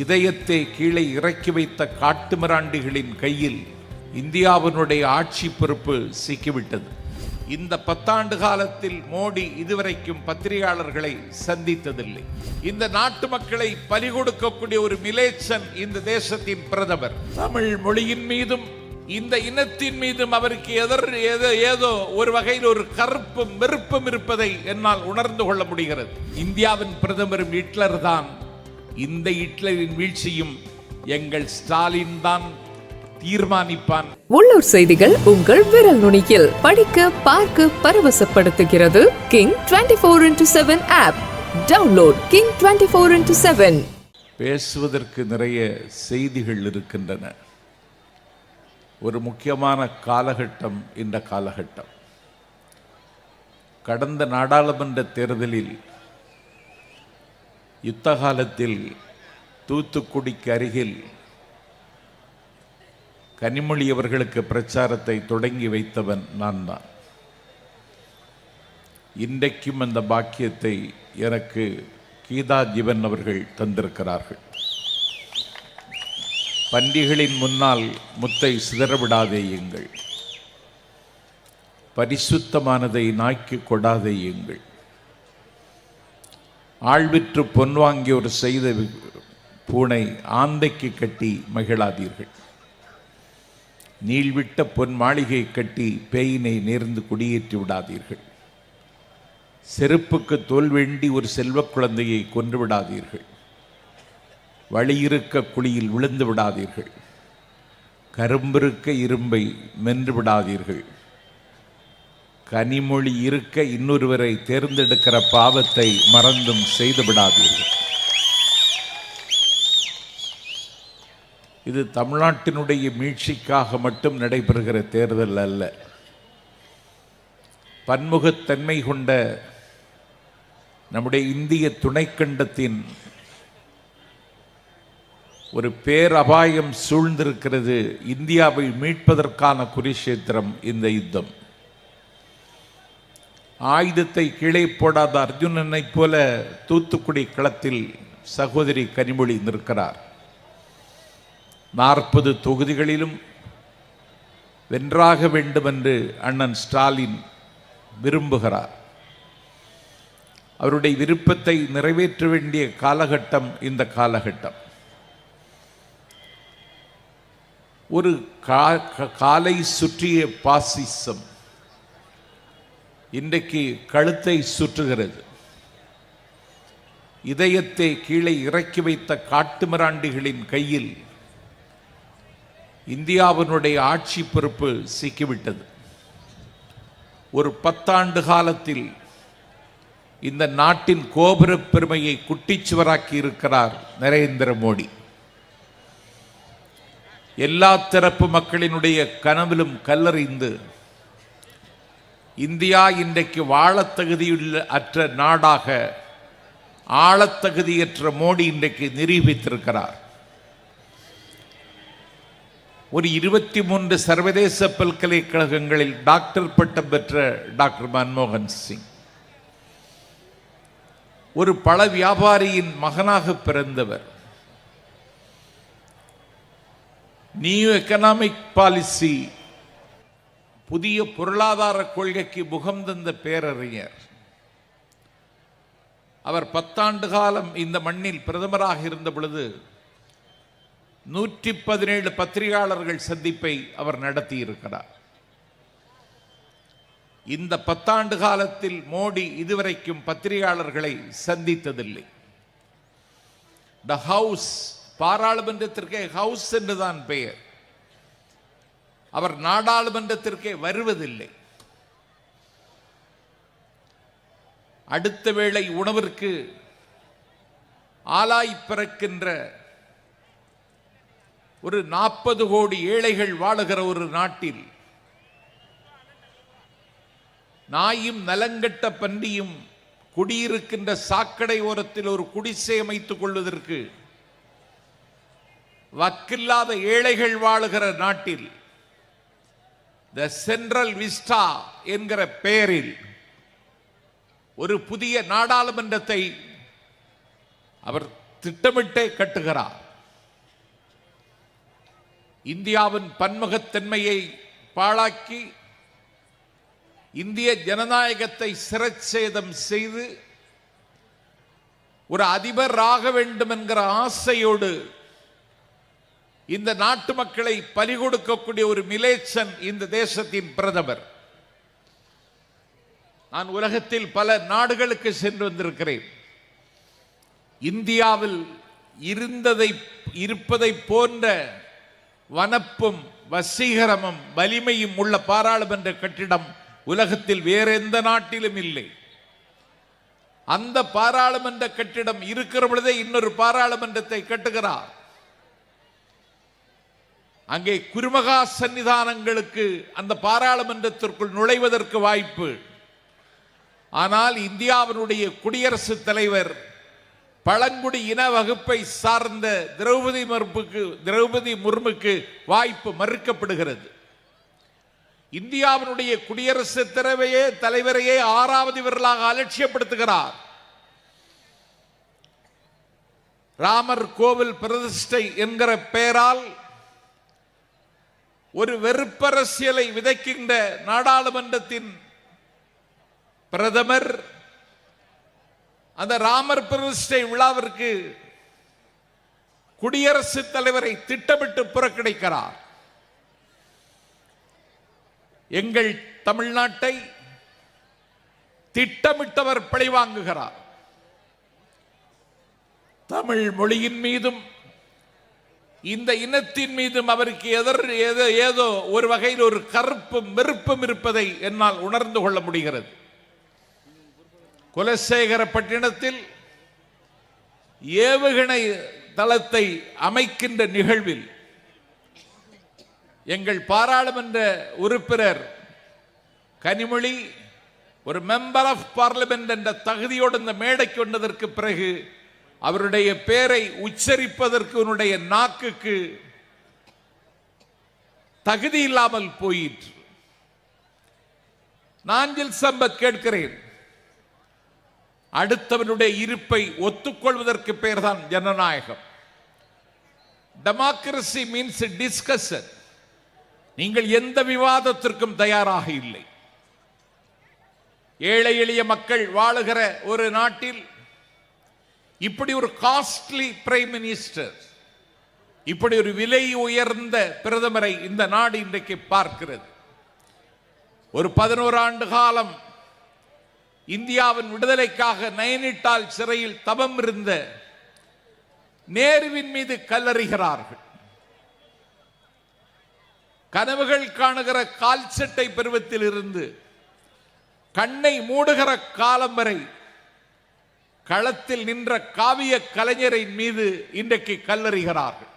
இதயத்தை கீழே இறக்கி வைத்த காட்டுமிராண்டிகளின் கையில் இந்தியாவினுடைய ஆட்சி பொறுப்பு சிக்கிவிட்டது. இந்த 10 ஆண்டு காலத்தில் மோடி இதுவரைக்கும் பத்திரிகையாளர்களை சந்தித்ததில்லை. இந்த நாட்டு மக்களை பறிகொடுக்கக்கூடிய ஒரு மிலேச்சன் இந்த தேசத்தின் பிரதமர். தமிழ் மொழியின் மீதும் இந்த இனத்தின் மீதும் அவருக்கு ஏதோ ஒரு வகையில் ஒரு கருப்பும் வெறுப்பும் இருப்பதை என்னால் உணர்ந்து கொள்ள முடிகிறது. இந்தியாவின் பிரதமரும் ஹிட்லர் தான். இந்த ஹிட்லரின் வீழ்ச்சியும் எங்கள் ஸ்டாலின் தான் தீர்மானிப்பான். உள்ளூர் செய்திகள் உங்கள் விரல் நுனியில் படிக்க பார்க்க பரவசப்படுத்துகிறது king 24x7 app. Download king 24x7. பேசுவதற்கு நிறைய செய்திகள் இருக்கின்றன. ஒரு முக்கியமான காலகட்டம் இந்த காலகட்டம். கடந்த நாடாளுமன்ற தேர்தலில் யுத்த காலத்தில் தூத்துக்குடிக்கு அருகில் கனிமொழி அவர்களுக்கு பிரச்சாரத்தை தொடங்கி வைத்தவன் நான் தான். இன்றைக்கும் அந்த பாக்கியத்தை எனக்கு கீதா ஜீவன் அவர்கள் தந்திருக்கிறார்கள். பன்றிகளின் முன்னால் முத்தை சிதறவிடாதேயுங்கள், பரிசுத்தமானதை நாய்க்கு கொடாதேயுங்கள், ஆழ்விற்று பொன் வாங்கியோர் செய்த பூனை ஆந்தைக்கு கட்டி மகிழாதீர்கள், நீள்விட்ட பொன் மாளிகை கட்டி பேயினை நேர்ந்து குடியேற்றி விடாதீர்கள், செருப்புக்கு தோல் வேண்டி ஒரு செல்வ குழந்தையை கொன்று விடாதீர்கள், வழியிருக்க குழியில் விழுந்து விடாதீர்கள், கரும்பிருக்க இரும்பை மென்று விடாதீர்கள், கனிமொழி இருக்க இன்னொருவரை தேர்ந்தெடுக்கிற பாவத்தை மறந்தும் செய்து விடாதீர்கள். இது தமிழ்நாட்டினுடைய மீட்சிக்காக மட்டும் நடைபெறுகிற தேர்தல் அல்ல. பன்முகத்தன்மை கொண்ட நம்முடைய இந்திய துணைக்கண்டத்தின் ஒரு பேரபாயம் சூழ்ந்திருக்கிறது. இந்தியாவை மீட்பதற்கான குருஷேத்திரம் இந்த யுத்தம். ஆயுதத்தை கீழே போடாத அர்ஜுனனை போல தூத்துக்குடி களத்தில் சகோதரி கனிமொழி நிற்கிறார். 40 தொகுதிகளிலும் வென்றாக வேண்டும் என்று அண்ணன் ஸ்டாலின் விரும்புகிறார். அவருடைய விருப்பத்தை நிறைவேற்ற வேண்டிய காலகட்டம் இந்த காலகட்டம். ஒரு காலை சுற்றிய பாசிசம் இன்றைக்கு கழுத்தை சுற்றுகிறது. இதயத்தை கீழே இறக்கி வைத்த காட்டுமிராண்டிகளின் கையில் இந்தியாவினுடைய ஆட்சி பொறுப்பு சிக்கிவிட்டது. ஒரு 10 ஆண்டு காலத்தில் இந்த நாட்டின் கோபுர பெருமையை குட்டிச்சுவராக்கி இருக்கிறார் நரேந்திர மோடி. எல்லா தரப்பு மக்களினுடைய கனவிலும் கல்லறிந்து இந்தியா இன்றைக்கு வாழத் தகுதியுள்ள அற்ற நாடாக ஆளத்தகுதியற்ற மோடி இன்றைக்கு நிரூபித்திருக்கிறார். ஒரு 23 சர்வதேச பல்கலைக்கழகங்களில் டாக்டர் பட்டம் பெற்ற டாக்டர் மன்மோகன் சிங், ஒரு பழ வியாபாரியின் மகனாக பிறந்தவர், நியூ எக்கனாமிக் பாலிசி புதிய பொருளாதார கொள்கைக்கு முகம் தந்த பேரறிஞர். அவர் 10 ஆண்டு காலம் இந்த மண்ணில் பிரதமராக இருந்த பொழுது 117 பத்திரிகையாளர்கள் சந்திப்பை அவர் நடத்தி இருக்கிறார். இந்த 10 ஆண்டு காலத்தில் மோடி இதுவரைக்கும் பத்திரிகையாளர்களை சந்தித்ததில்லை. த ஹவுஸ், பாராளுமன்றத்திற்கே ஹவுஸ் என்றுதான் பெயர். அவர் நாடாளுமன்றத்திற்கே வருவதில்லை. அடுத்த வேளை உணவிற்கு ஆளாய் பிறக்கின்ற ஒரு 40 கோடி ஏழைகள் வாழுகிற ஒரு நாட்டில் நாயும் நலங்கட்ட பன்றியும் குடியிருக்கின்ற சாக்கடை ஓரத்தில் ஒரு குடிசை அமைத்துக் கொள்வதற்கு வக்கில்லாத ஏழைகள் வாழுகிற நாட்டில் த சென்ட்ரல் விஸ்டா என்கிற பெயரில் ஒரு புதிய நாடாளுமன்றத்தை அவர் திட்டமிட்டே கட்டுகிறார். இந்தியாவின் பன்முகத்தன்மையை பாழாக்கி இந்திய ஜனநாயகத்தை சிரச்சேதம் செய்து ஒரு அதிபர் ஆக வேண்டும் என்கிற ஆசையோடு இந்த நாட்டு மக்களை பலி கொடுக்கக்கூடிய ஒரு மிலேச்சன் இந்த தேசத்தின் பிரதமர். நான் உலகத்தில் பல நாடுகளுக்கு சென்று வந்திருக்கிறேன். இந்தியாவில் இருப்பதை போன்ற வனப்பும் வசீகரமும் வலிமையும் உள்ள பாராளுமன்ற கட்டிடம் உலகத்தில் வேற எந்த நாட்டிலும் இல்லை. அந்த பாராளுமன்ற கட்டிடம் இருக்கிற பொழுதே இன்னொரு பாராளுமன்றத்தை கட்டுகிறார். அங்கே குருமகா சன்னிதானங்களுக்கு அந்த பாராளுமன்றத்திற்குள் நுழைவதற்கு வாய்ப்பு. ஆனால் இந்தியாவினுடைய குடியரசுத் தலைவர் பழங்குடி இன வகுப்பை சார்ந்த திரௌபதி முர்முக்கு வாய்ப்பு மறுக்கப்படுகிறது. இந்தியாவினுடைய குடியரசுத் தலைவரையே 6வது விரலாக அலட்சியப்படுத்துகிறார். ராமர் கோவில் பிரதிஷ்டை என்கிற பெயரால் ஒரு வெறுப்பரசியலை விதைக்கின்ற நாடாளுமன்றத்தின் பிரதமர் அந்த ராமர் பிரதிஷ்டை விழாவிற்கு குடியரசுத் தலைவரை திட்டமிட்டு புறக்கணிக்கிறார். எங்கள் தமிழ்நாட்டை திட்டமிட்டவர் பழிவாங்குகிறார். தமிழ் மொழியின் மீதும் இந்த இனத்தின் மீதும் அவருக்கு ஏதோ ஒரு வகையில் ஒரு கருப்பும் வெறுப்பும் இருப்பதை என்னால் உணர்ந்து கொள்ள முடிகிறது. குலசேகரப்பட்டினத்தில் ஏவுகணை தளத்தை அமைக்கின்ற நிகழ்வில் எங்கள் பாராளுமன்ற உறுப்பினர் கனிமொழி ஒரு மெம்பர் ஆஃப் பார்லிமெண்ட் என்ற தகுதியோடு இந்த மேடைக்கு வந்ததற்கு பிறகு அவருடைய பெயரை உச்சரிப்பதற்கு உன்னுடைய நாக்குக்கு தகுதி இல்லாமல் போயிற்று. நாஞ்சில் சம்பத் கேட்கிறேன், அடுத்தவனுடைய இருப்பை ஒத்துக்கொள்வதற்கு பெயர்தான் ஜனநாயகம். Democracy means discussion. நீங்கள் எந்த விவாதத்திற்கும் தயாராக இல்லை. ஏழை எளிய மக்கள் வாழுகிற ஒரு நாட்டில் இப்படி ஒரு காஸ்ட்லி பிரைம் மினிஸ்டர், இப்படி ஒரு விலை உயர்ந்த பிரதமரை இந்த நாடு இன்றைக்கு பார்க்கிறது. ஒரு 11 ஆண்டு காலம் இந்தியாவின் விடுதலைக்காக நைனிட்டால் சிறையில் தவம் இருந்த நேருவின் மீது கல்லறிகிறார்கள். கனவுகள் காணுகிற கால் சட்டை பருவத்தில் இருந்து கண்ணை மூடுகிற காலம் வரை களத்தில் நின்ற காவிய கலைஞரின் மீது இன்றைக்கு கல்லறிகிறார்கள்.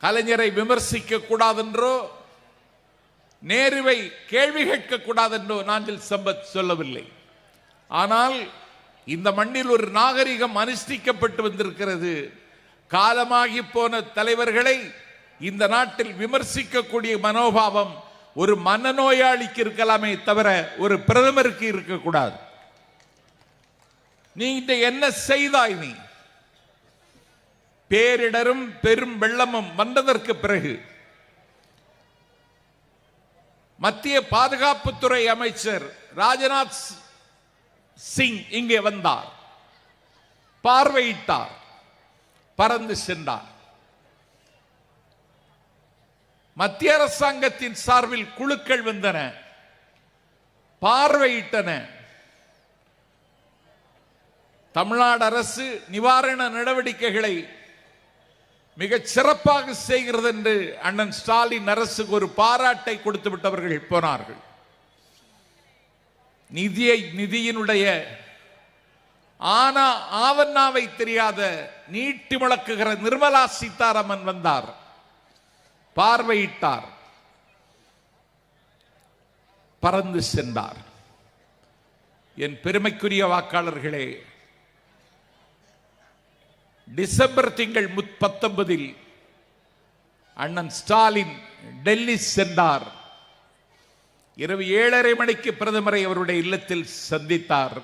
கலைஞரை விமர்சிக்க கூடாதென்றோ நேருவை கேள்வி கேட்க கூடாதென்றோ நாஞ்சில் சம்பத் சொல்லவில்லை. ஆனால் இந்த மண்ணில் ஒரு நாகரிகம் அனுஷ்டிக்கப்பட்டு வந்திருக்கிறது. காலமாகி போன தலைவர்களை இந்த நாட்டில் விமர்சிக்கக்கூடிய மனோபாவம் ஒரு மனநோயாளிக்கு இருக்கலாமே தவிர ஒரு பிரதமருக்கு இருக்கக்கூடாது. நீ என்ன செய்தாய்? நீ பேரிடரும் பெரும் வெள்ளமும் வந்ததற்கு பிறகு மத்திய பாதுகாப்புத்துறை அமைச்சர் ராஜ்நாத் சிங் இங்கே வந்தார், பார்வையிட்டார், பறந்து சென்றார். மத்திய அரசாங்கத்தின் சார்பில் குழுக்கள் வந்தன, பார்வையிட்டன. தமிழ்நாடு அரசு நிவாரண நடவடிக்கைகளை மிகச் சிறப்பாக செய்கிறது என்று அண்ணன் ஸ்டாலின் அரசுக்கு ஒரு பாராட்டை கொடுத்து விட்டவர்கள் போனார்கள். நிதியினுடைய ஆவண்ணாவை தெரியாத நீட்டி முழக்குகிற நிர்மலா சீதாராமன் வந்தார், பார்வையிட்டார், பறந்து சென்றார். என் பெருமைக்குரிய வாக்காளர்களே, டிசம்பர் திங்கள் 19 அண்ணன் ஸ்டாலின் டெல்லி சென்றார். இரவு 7:30 மணிக்கு பிரதமரை அவருடைய இல்லத்தில் சந்தித்தார்.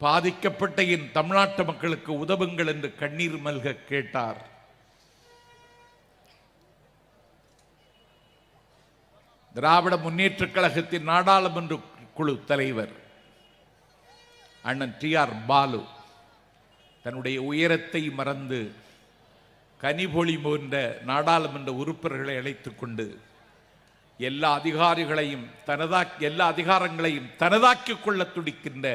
பாதிக்கப்பட்ட என் தமிழ்நாட்டு மக்களுக்கு உதவுங்கள் என்று கண்ணீர் மல்க கேட்டார். திராவிட முன்னேற்றக் கழகத்தின் நாடாளுமன்ற குழு தலைவர் அண்ணன் TR பாலு தன்னுடைய உயரத்தை மறந்து கனிபொழி போன்ற நாடாளுமன்ற உறுப்பினர்களை அழைத்துக் கொண்டு எல்லா அதிகாரங்களையும் தனதாக்கிக் கொள்ள துடிக்கின்ற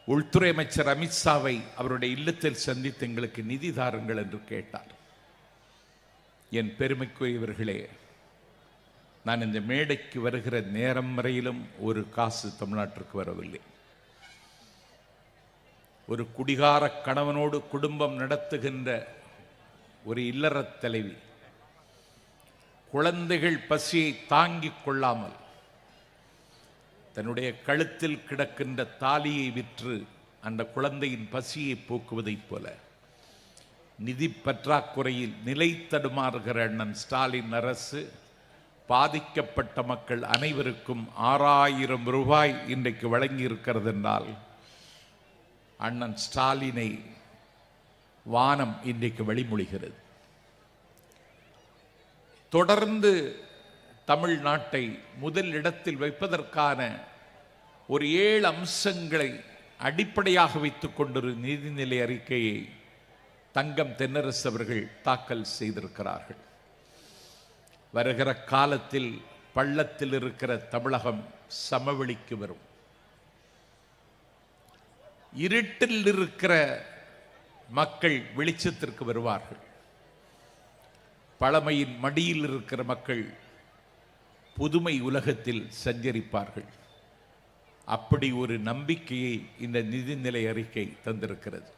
உள்துறை அமைச்சர் அமித்ஷாவை அவருடைய இல்லத்தில் சந்தித்து எங்களுக்கு நிதி தாருங்கள் என்று கேட்டார். என் பெருமைக்குரியவர்களே, நான் இந்த மேடைக்கு வருகிற நேரம் வரையிலும் ஒரு காசு தமிழ்நாட்டிற்கு வரவில்லை. ஒரு குடிகார கணவனோடு குடும்பம் நடத்துகின்ற ஒரு இல்லறத் தலைவி குழந்தைகள் பசியை தாங்கிக் கொள்ளாமல் தன்னுடைய கழுத்தில் கிடக்கின்ற தாலியை விற்று அந்த குழந்தையின் பசியை போக்குவதைப் போல நிதி பற்றாக்குறையில் நிலை தடுமாறுகிற அண்ணன் ஸ்டாலின் அரசு பாதிக்கப்பட்ட மக்கள் அனைவருக்கும் 6000 ரூபாய் இன்றைக்கு வழங்கி இருக்கிறது என்றால் அண்ணன் ஸ்டாலினை வானம் இன்றைக்கு வழிமொழிகிறது. தொடர்ந்து தமிழ்நாட்டை முதல் இடத்தில் வைப்பதற்கான ஒரு 7 அம்சங்களை அடிப்படையாக வைத்துக் கொண்டொரு நீதிநிலை அறிக்கையை தங்கம் தென்னரசு அவர்கள் தாக்கல் செய்திருக்கிறார்கள். வருகிற காலத்தில் பள்ளத்தில் இருக்கிற தமிழகம் சமவெளிக்கு வரும். இருட்டில் இருக்கிற மக்கள் வெளிச்சத்திற்கு வருவார்கள். பழமையின் மடியில் இருக்கிற மக்கள் புதுமை உலகத்தில் சஞ்சரிப்பார்கள். அப்படி ஒரு நம்பிக்கையை இந்த நிதிநிலை அறிக்கை தந்திருக்கிறது.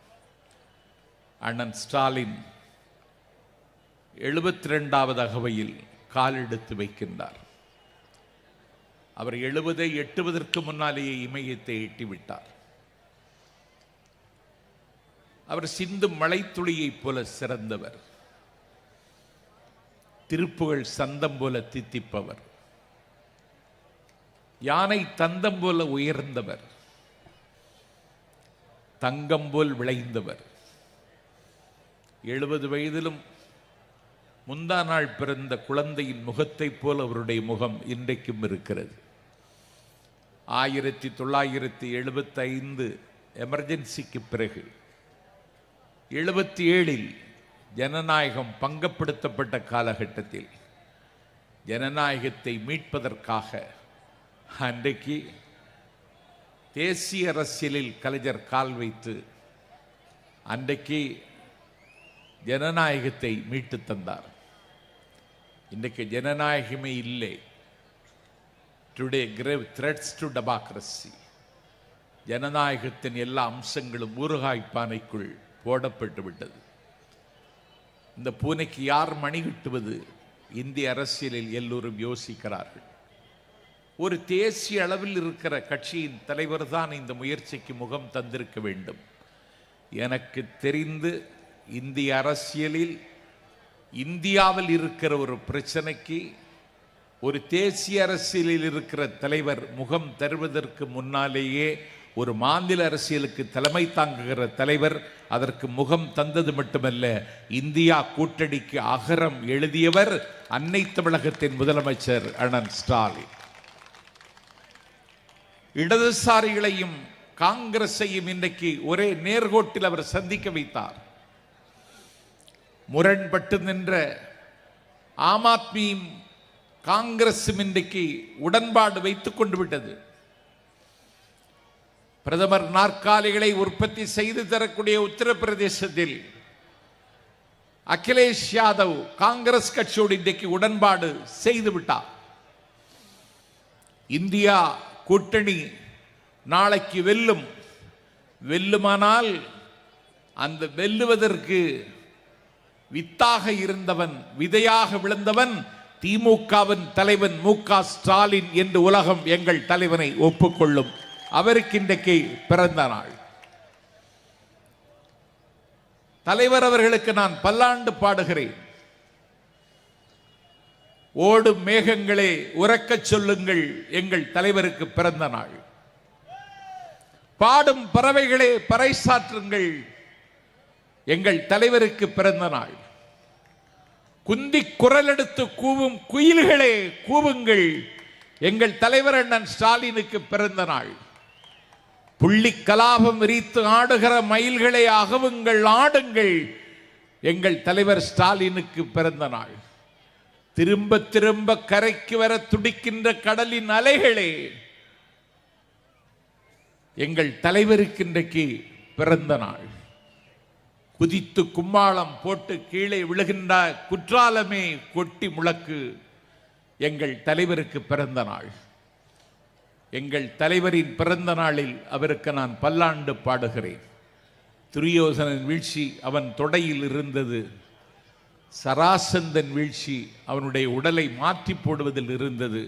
அண்ணன் ஸ்டாலின் 72வது அகவையில் காலெடுத்து வைக்கின்றார். அவர் 70 எட்டுவதற்கு முன்னாலேயே இமயத்தை எட்டிவிட்டார். அவர் சிந்தும் மழைத்துளியைப் போல சிறந்தவர், திருப்புகழ் சந்தம் போல தித்திப்பவர், யானை தந்தம் போல உயர்ந்தவர், தங்கம் போல் விளைந்தவர். 70 வயதிலும் முந்தா நாள் பிறந்த குழந்தையின் முகத்தைப் போல் அவருடைய முகம் இன்றைக்கும் இருக்கிறது. 1975 எமர்ஜென்சிக்கு பிறகு 77 ஜனநாயகம் பங்கப்படுத்தப்பட்ட காலகட்டத்தில் ஜனநாயகத்தை மீட்பதற்காக அன்றைக்கு தேசிய அரசியலில் கலைஞர் கால் வைத்து அன்றைக்கு ஜனநாயகத்தை மீட்டு தந்தார். இன்றைக்கு ஜனநாயகமே இல்லை. Today grave threats to democracy. ஜனநாயகத்தின் எல்லா அம்சங்களும் ஊறுகாய்ப்பானைக்குள் போடப்பட்டு விட்டது. இந்த பூனைக்கு யார் மணி கட்டுவது? இந்திய அரசியலில் எல்லோரும் யோசிக்கிறார்கள். ஒரு தேசிய அளவில் இருக்கிற கட்சியின் தலைவர் தான் இந்த முயற்சிக்கு முகம் தந்திருக்க வேண்டும். எனக்கு தெரிந்து இந்திய அரசியலில் இந்தியாவில் இருக்கிற ஒரு பிரச்சனைக்கு ஒரு தேசிய அரசியலில் இருக்கிற தலைவர் முகம் தருவதற்கு முன்னாலேயே ஒரு மாநில அரசியலுக்கு தலைமை தாங்குகிற தலைவர் அதற்கு முகம் தந்தது மட்டுமல்ல, இந்தியா கூட்டணிக்கு அகரம் எழுதியவர் அன்னை தமிழகத்தின் முதலமைச்சர் அண்ணன் ஸ்டாலின். இடதுசாரிகளையும் காங்கிரஸையும் இன்றைக்கு ஒரே நேர்கோட்டில் அவர் சந்திக்க வைத்தார். முரண்பட்டு நின்ற ஆம் ஆத்மியும் காங்கிரசும் இன்றைக்கு உடன்பாடு வைத்துக் கொண்டு விட்டது. பிரதமர் நாற்காலிகளை உற்பத்தி செய்து தரக்கூடிய உத்தரப்பிரதேசத்தில் அகிலேஷ் யாதவ் காங்கிரஸ் கட்சியோடு இன்றைக்கு உடன்பாடு செய்து விட்டார். இந்தியா கூட்டணி நாளைக்கு வெல்லுமானால் அந்த வெல்லுவதற்கு வித்தாக இருந்தவன், விதையாக விழுந்தவன் திமுகவின் தலைவன் மு.க. ஸ்டாலின் என்று உலகம் எங்கள் தலைவனை ஒப்புக்கொள்ளும். அவருக்கு இன்றைக்கு பிறந்த நாள். தலைவர் அவர்களுக்கு நான் பல்லாண்டு பாடுகிறேன். ஓடும் மேகங்களே உறக்கச் சொல்லுங்கள், எங்கள் தலைவருக்கு பிறந்த நாள். பாடும் பறவைகளே பறைசாற்றுங்கள், எங்கள் தலைவருக்கு பிறந்த நாள். குந்தி குரல் எடுத்து கூவும் குயில்களே கூவுங்கள், எங்கள் தலைவர் அண்ணன் ஸ்டாலினுக்கு பிறந்த நாள். புள்ளி கலாபம் விரித்து ஆடுகிற மயில்களை அகவுங்கள் ஆடுங்கள், எங்கள் தலைவர் ஸ்டாலினுக்கு பிறந்த நாள். திரும்ப திரும்ப கரைக்கு வர துடிக்கின்ற கடலின் அலைகளே, எங்கள் தலைவருக்கு இன்றைக்கு பிறந்த நாள். குதித்து கும்மாளம் போட்டு கீழே விழுகின்ற குற்றாலமே கொட்டி முழக்கு, எங்கள் தலைவருக்கு பிறந்த நாள். எங்கள் தலைவரின் பிறந்த நாளில் அவருக்கு நான் பல்லாண்டு பாடுகிறேன். துரியோதனன் வீழ்ச்சி அவன் தொடையில் இருந்தது, சராசந்தன் வீழ்ச்சி அவனுடைய உடலை மாற்றி போடுவதில் இருந்தது,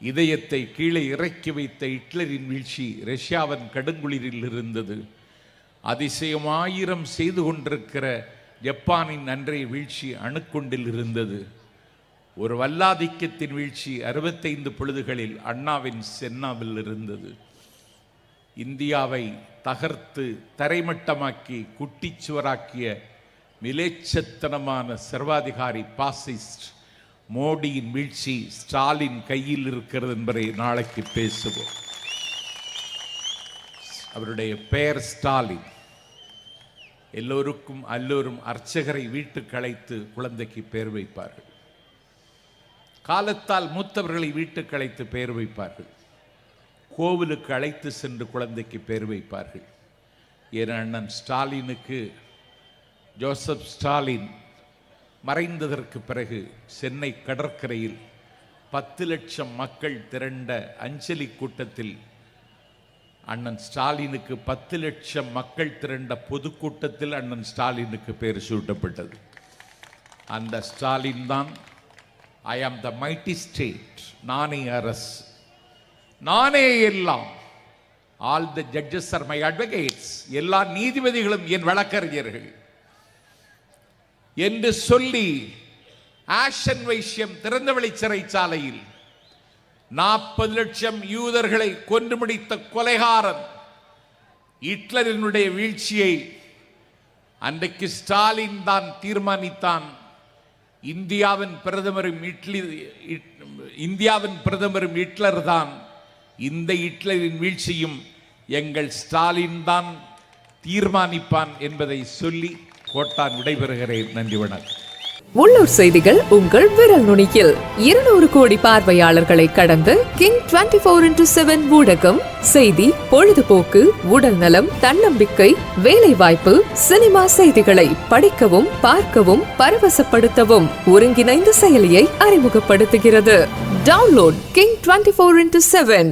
இதயத்தை கீழே இறக்கி வைத்த ஹிட்லரின் வீழ்ச்சி ரஷ்யாவின் கடுங்குளிரில் இருந்தது, அதிசயமாயிரம் செய்து கொண்டிருக்கிற ஜப்பானின் அன்றைய வீழ்ச்சி அணுக்குண்டில் இருந்தது, ஒரு வல்லாதிக்கத்தின் வீழ்ச்சி 65 பொழுதுகளில் அண்ணாவின் சென்னாவில் இருந்தது. இந்தியாவை தகர்த்து தரைமட்டமாக்கி குட்டிச்சுவராக்கிய மிலேச்சத்தனமான சர்வாதிகாரி பாசிஸ்ட் மோடியின் வீழ்ச்சி ஸ்டாலின் கையில் இருக்கிறது என்பதை நாளைக்கு பேசுவோம். அவருடைய பெயர் ஸ்டாலின். எல்லோருக்கும் எல்லோரும் அர்ச்சகரை வீட்டுக்கு அழைத்து குழந்தைக்கு பெயர் வைப்பார்கள். காலத்தால் மூத்தவர்களை வீட்டுக்கு அழைத்து பெயர் வைப்பார்கள். கோவிலுக்கு அழைத்து சென்று குழந்தைக்கு பெயர் வைப்பார்கள். என் அண்ணன் ஸ்டாலினுக்கு, ஜோசப் ஸ்டாலின் மறைந்ததற்கு பிறகு சென்னை கடற்கரையில் 10 லட்சம் மக்கள் திரண்ட அஞ்சலி கூட்டத்தில் அண்ணன் ஸ்டாலினுக்கு 10 லட்சம் மக்கள் திரண்ட பொதுக்கூட்டத்தில் அண்ணன் ஸ்டாலினுக்கு பெயர் சூட்டப்பட்டது. அந்த ஸ்டாலின் தான் ஐ ஆம் த மைட்டி ஸ்டேட், நானே அரசு, நானே எல்லாம், all the judges R my advocates, எல்லா நீதிபதிகளும் என் வழக்கறிஞர்கள் என்று சொல்லி ஆஷன் வைஷ்யம் திறந்தவெளி சிறைச்சாலையில் 40 லட்சம் யூதர்களை கொன்று முடித்த கொலைகாரன் ஹிட்லரினுடைய வீழ்ச்சியை அன்றைக்கு ஸ்டாலின் தான் தீர்மானித்தான். இந்தியாவின் பிரதமரும் ஹிட்லர் தான். இந்த ஹிட்லரின் வீழ்ச்சியும் எங்கள் ஸ்டாலின் தான் தீர்மானிப்பான் என்பதை சொல்லி கோட்டான் விடைபெறுகிறேன். நன்றி, வணக்கம். உள்ளூர் செய்திகள் உங்கள் விரல் நுனியில் 200 கோடி பார்வையாளர்களை கடந்து கிங் 24x7 ஊடகம் செய்தி, பொழுதுபோக்கு, உடல் நலம், தன்னம்பிக்கை, வேலை வாய்ப்பு, சினிமா செய்திகளை படிக்கவும் பார்க்கவும் பரவசப்படுத்தவும் ஒருங்கிணைந்த செயலியை அறிமுகப்படுத்துகிறது. Download king 24x7.